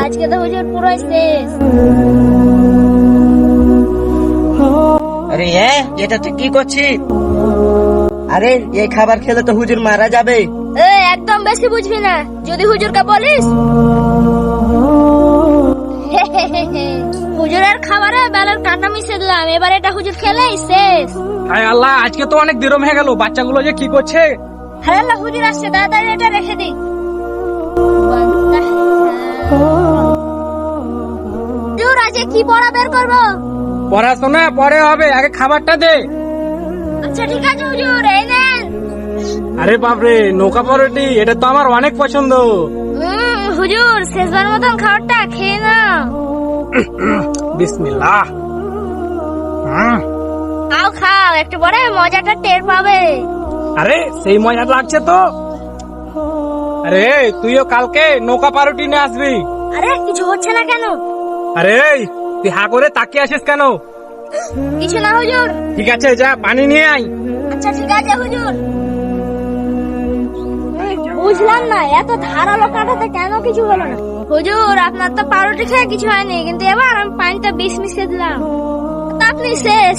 আজকে তো হুজুর পুরো শেষ। আরে এটা তুই কি করছিস? আরে এই খাবার খেলে তো হুজুর মারা যাবে। একদম বেশি বুঝবি না, যদি হুজুরকে বলিস হুজুরের খাবারে বেলার কাঁটা মিশে দিলাম, এবার এটা হুজুর খেলেই শেষ। হায় আল্লাহ, আজকে তো অনেক দেরম হয়ে গেল, বাচ্চাগুলো যে কি করছে। হ্যাঁ আল্লাহ, হুজুর আসছে, তাড়াতাড়ি এটা রেখে দিই। হুজুর আজকে কি পড়া বের করবো? পড়াশোনা পরে হবে, আগে খাবারটা দে। আচ্ছা ঠিক আছে হুজুর, এই নেন। আরে বাপরে, নৌকা পরোটি, এটা তো আমার অনেক পছন্দ। হুজুর শেষবার মতন খাবারটা খেয়ে না। বিসমিল্লাহ। খাও খাও, একটু পরে মজাটা টের পাবে। আরে সেই মজা লাগছে তো। আরে তুইও কালকে নৌকা পারোটি নিয়ে আসবি। আরে কিছু হচ্ছে না কেন? আরে তুই হা করে তাকিয়ে আসিস কেন? কিছু না হুজুর। ঠিক আছে, যা পানি নিয়ে আয়। আচ্ছা ঠিক আছে হুজুর। বুঝলাম না, এত ধারালো কাঁটাতে কেন কিছু হলো না? হুজুর আপনার তো পাউরুটি খেয়ে কিছু হয়নি, কিন্তু এবার আমি পানিটা বিষ মিশিয়ে দিলাম, তো আপনি শেষ।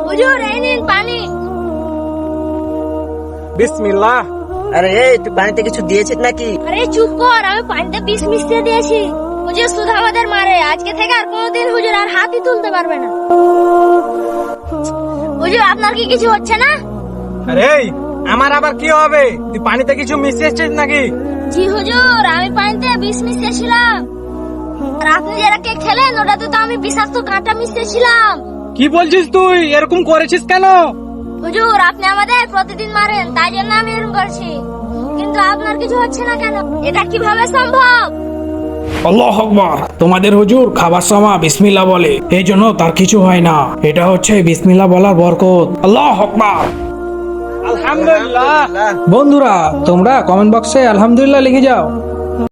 হুজুর এই নিন পানি। বিসমিল্লাহ। আরে তুই পানিতে কিছু দিয়েছিস নাকি? আরে চুপ কর, আমি পানিতে বিষ মিশিয়ে দিয়েছি। হুজুর শুধু আমাদের মারে, আজকে থেকে আর কোনোদিন হুজুর আর হাতই তুলতে পারবে না। হুজুর আপনার কি কিছু হচ্ছে না? আরে আমার আবার কি হবে? তুই পানিতে কিছু মিশিয়েছিস নাকি? জি হুজুর, আমি পানিতে বিষ মিশিয়েছিলাম, আর আপনি যেটাকে খেলেন ওটাতে তো আমি বিষাক্ত কাঁটা মিশিয়েছিলাম। কি বলছিস তুই? এরকম করেছিস কেন? হুজুর আপনি আমাদের প্রতিদিন মারেন, তাই জন্য আমি এরকম করছি, কিন্তু আপনার কিছু হচ্ছে না কেন? এটা কিভাবে সম্ভব? আল্লাহ আকবার। তোমাদের হুজুর খাবার সময় বিসমিল্লাহ বলে, এই জন্য তার কিছু হয় না। এটা হচ্ছে বিসমিল্লাহ বলার বরকত। আল্লাহ আকবার। আলহামদুলিল্লাহ। বন্ধুরা তোমরা কমেন্ট বক্সে আলহামদুলিল্লাহ লিখে যাও।